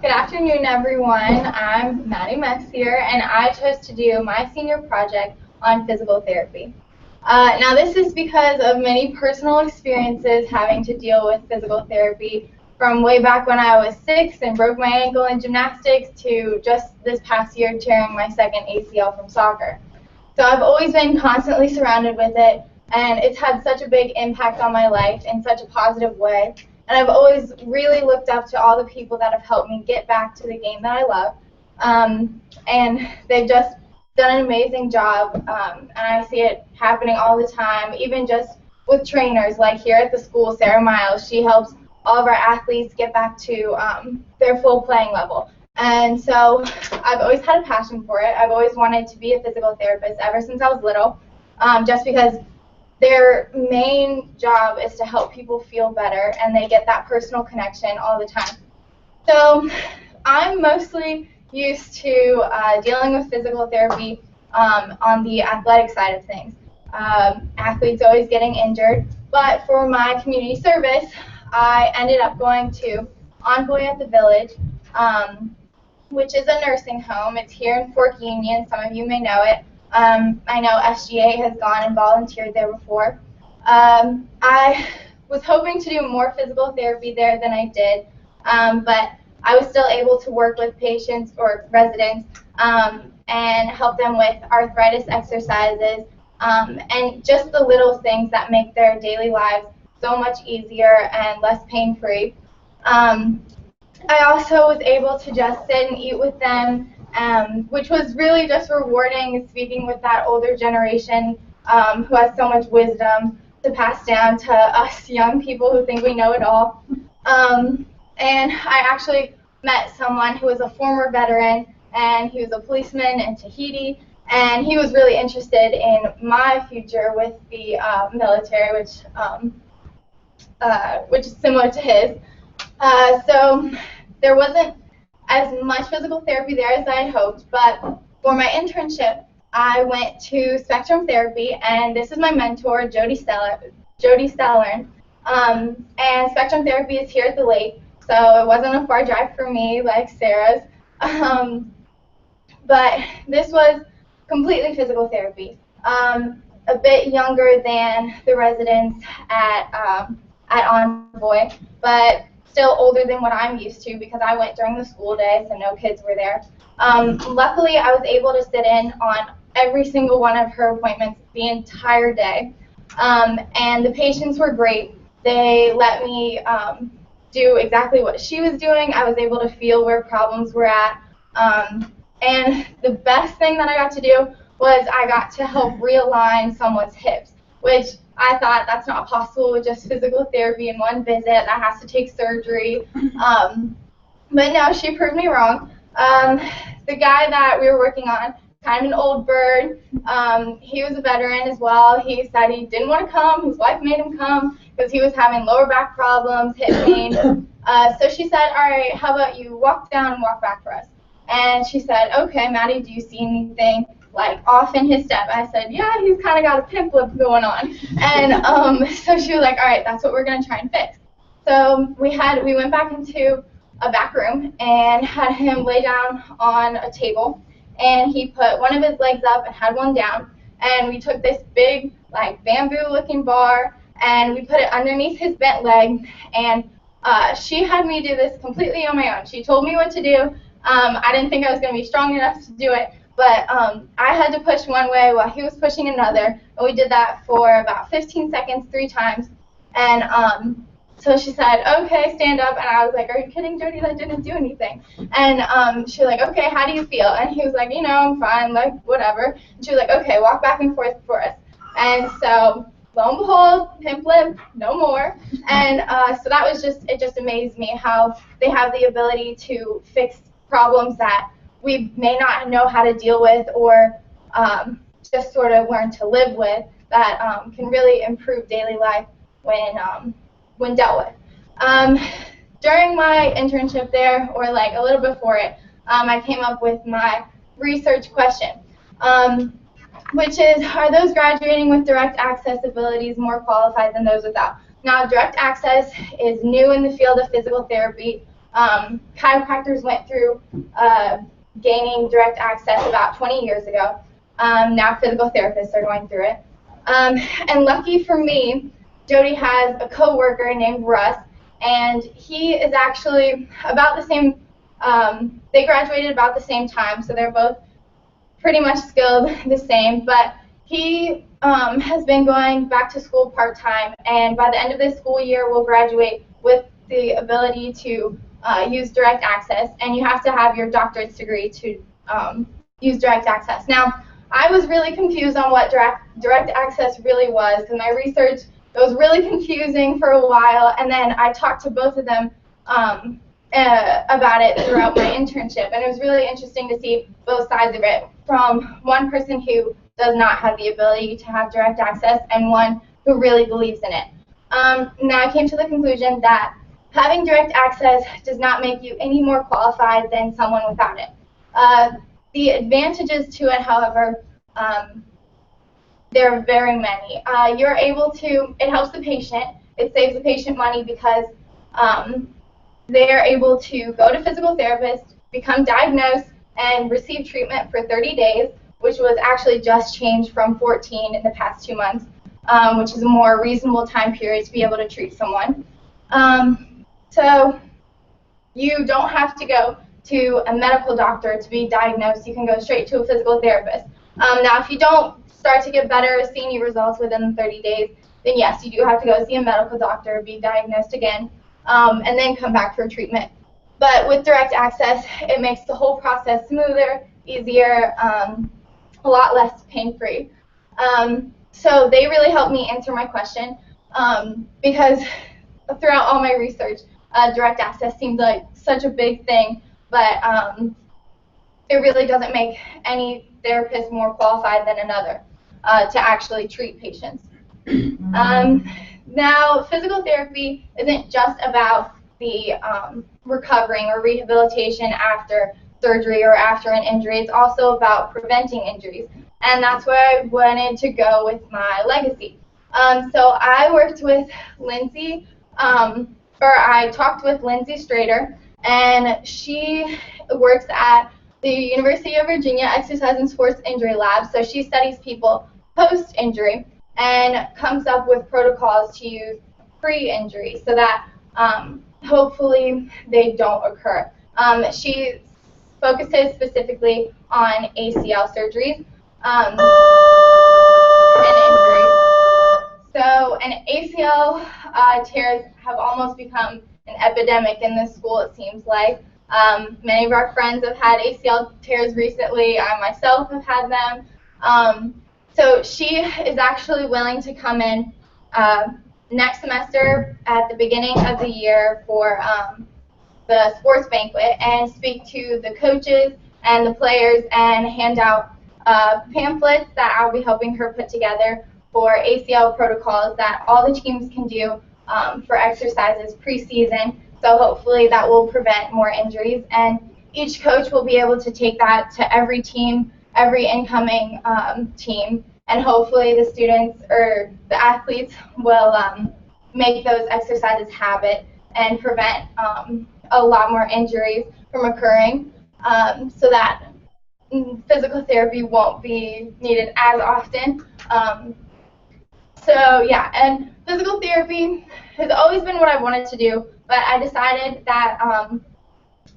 Good afternoon, everyone. I'm MMessier, and I chose to do my senior project on physical therapy. Now, this is because of many personal experiences having to deal with physical therapy from way back when I was 6 and broke my ankle in gymnastics to just this past year tearing my second ACL from soccer. So I've always been constantly surrounded with it, and it's had such a big impact on my life in such a positive way. And I've always really looked up to all the people that have helped me get back to the game that I love. And they've just done an amazing job, and I see it happening all the time, even just with trainers. Like here at the school, Sarah Miles, she helps all of our athletes get back to their full playing level. And so I've always had a passion for it. I've always wanted to be a physical therapist ever since I was little, just because their main job is to help people feel better, and they get that personal connection all the time. So I'm mostly used to dealing with physical therapy on the athletic side of things. Athletes always getting injured, but for my community service, I ended up going to Envoy at the Village, which is a nursing home. It's here in Fork Union. Some of you may know it. I know SGA has gone and volunteered there before. I was hoping to do more physical therapy there than I did, but I was still able to work with patients or residents and help them with arthritis exercises and just the little things that make their daily lives so much easier and less pain-free. I also was able to just sit and eat with them, which was really just rewarding, speaking with that older generation who has so much wisdom to pass down to us young people who think we know it all. And I actually met someone who was a former veteran, and he was a policeman in Tahiti, and he was really interested in my future with the military, which is similar to his. So there wasn't as much physical therapy there as I had hoped, but for my internship, I went to Spectrum Therapy, and this is my mentor, Jody Stellern. And Spectrum Therapy is here at the lake, so it wasn't a far drive for me like Sarah's. But this was completely physical therapy, a bit younger than the residents at Envoy, but still older than what I'm used to because I went during the school day, so no kids were there. Luckily, I was able to sit in on every single one of her appointments the entire day, and the patients were great. They let me do exactly what she was doing. I was able to feel where problems were at, and the best thing that I got to do was I got to help realign someone's hips, which I thought that's not possible with just physical therapy in one visit. That has to take surgery. But no, she proved me wrong. The guy that we were working on, kind of an old bird, he was a veteran as well. He said he didn't want to come. His wife made him come because he was having lower back problems, hip pain. So she said, all right, how about you walk down and walk back for us? And she said, okay, Maddie, do you see anything like off in his step? I said, yeah, he's kind of got a pimp lip going on. And so she was like, all right, that's what we're going to try and fix. So we went back into a back room and had him lay down on a table, and he put one of his legs up and had one down, and we took this big like bamboo looking bar and we put it underneath his bent leg, and she had me do this completely on my own. She told me what to do. I didn't think I was going to be strong enough to do it, but I had to push one way while he was pushing another, and we did that for about 15 seconds, 3 times. And so she said, okay, stand up, and I was like, are you kidding, Jody? That didn't do anything. And she was like, okay, how do you feel? And he was like, you know, I'm fine, like, whatever. And she was like, okay, walk back and forth for us. And so, lo and behold, pimp lip, no more. And so that was it just amazed me how they have the ability to fix problems that we may not know how to deal with or just sort of learn to live with that can really improve daily life when dealt with. During my internship there, or like a little before it, I came up with my research question, which is, are those graduating with direct access abilities more qualified than those without? Now, direct access is new in the field of physical therapy. Chiropractors went through gaining direct access about 20 years ago. Now physical therapists are going through it. And lucky for me, Jody has a coworker named Russ, and he is actually about the same, they graduated about the same time, so they're both pretty much skilled the same, but he has been going back to school part-time, and by the end of this school year will graduate with the ability to use direct access, and you have to have your doctorate's degree to use direct access. Now, I was really confused on what direct access really was, because my research, it was really confusing for a while, and then I talked to both of them about it throughout my internship, and it was really interesting to see both sides of it, from one person who does not have the ability to have direct access and one who really believes in it. Now I came to the conclusion that having direct access does not make you any more qualified than someone without it. The advantages to it, however, there are very many. You're able to, it helps the patient, it saves the patient money because they are able to go to physical therapists, become diagnosed, and receive treatment for 30 days, which was actually just changed from 14 in the past 2 months, which is a more reasonable time period to be able to treat someone. So you don't have to go to a medical doctor to be diagnosed. You can go straight to a physical therapist. Now, if you don't start to get better, see any results within 30 days, then yes, you do have to go see a medical doctor, be diagnosed again, and then come back for treatment. But with direct access, it makes the whole process smoother, easier, a lot less pain-free. So they really helped me answer my question because throughout all my research, direct access seemed like such a big thing, but it really doesn't make any therapist more qualified than another to actually treat patients. Now, physical therapy isn't just about the recovering or rehabilitation after surgery or after an injury. It's also about preventing injuries, and that's where I wanted to go with my legacy. So I worked with Lindsay, or I talked with Lindsay Strader, and she works at the University of Virginia Exercise and Sports Injury Lab. So she studies people post-injury and comes up with protocols to use pre-injury so that hopefully they don't occur. She focuses specifically on ACL surgeries and injuries. So, and ACL tears have almost become an epidemic in this school, it seems like. Many of our friends have had ACL tears recently. I myself have had them. So she is actually willing to come in next semester at the beginning of the year for the sports banquet and speak to the coaches and the players and hand out pamphlets that I'll be helping her put together for ACL protocols that all the teams can do for exercises preseason. So hopefully that will prevent more injuries, and each coach will be able to take that to every team, every incoming team, and hopefully the students or the athletes will make those exercises habit and prevent a lot more injuries from occurring so that physical therapy won't be needed as often. So yeah, and physical therapy has always been what I wanted to do, but I decided that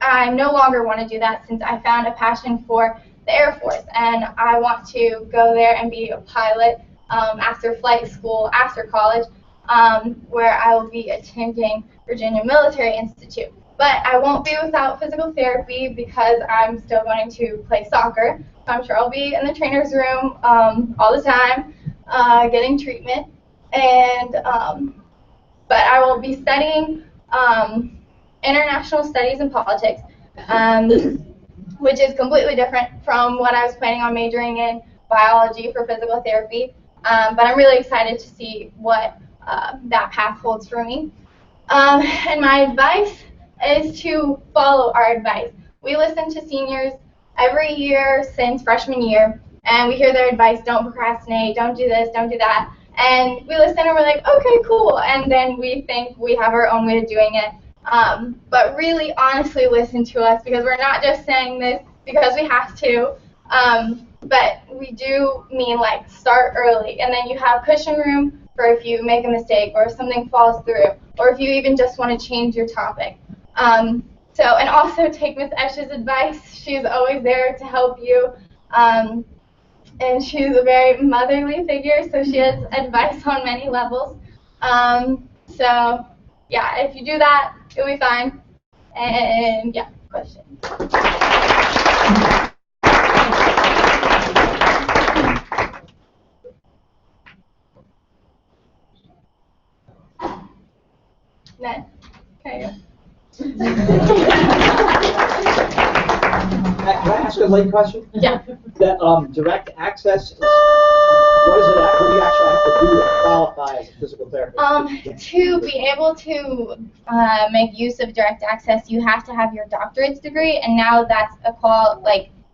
I no longer want to do that since I found a passion for the Air Force, and I want to go there and be a pilot after flight school, after college, where I will be attending Virginia Military Institute. But I won't be without physical therapy because I'm still going to play soccer. So I'm sure I'll be in the trainer's room all the time, getting treatment. And but I will be studying international studies and politics, which is completely different from what I was planning on majoring in, biology for physical therapy. But I'm really excited to see what that path holds for me. And my advice is to follow our advice. We listen to seniors every year since freshman year, and we hear their advice: don't procrastinate, don't do this, don't do that. And we listen and we're like, okay, cool. And then we think we have our own way of doing it. But really, honestly, listen to us, because we're not just saying this because we have to. But we do mean, like, start early, and then you have cushion room for if you make a mistake or if something falls through, or if you even just want to change your topic. And also take Miss Esch's advice. She's always there to help you. And she's a very motherly figure, so she has advice on many levels. So, yeah, if you do that, you'll be fine. And, yeah, questions? Ned? Okay. Can I ask a late question? Yeah. That direct access, what is it? What do you actually have to do to qualify as a physical therapist? To be able to make use of direct access, you have to have your doctorate's degree, and now that's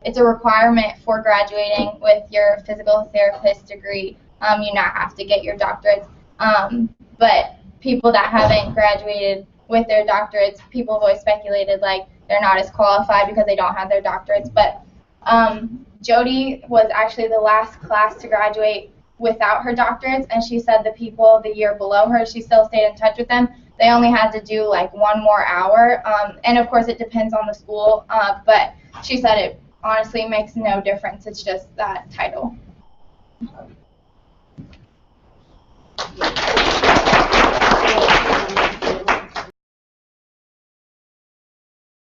it's a requirement for graduating with your physical therapist degree. You now have to get your doctorates. But people that haven't graduated with their doctorates, people have always speculated like they're not as qualified because they don't have their doctorates. But Jody was actually the last class to graduate without her doctorates, and she said the people the year below her, she still stayed in touch with them. They only had to do like one more hour, and of course it depends on the school, but she said it honestly makes no difference. It's just that title.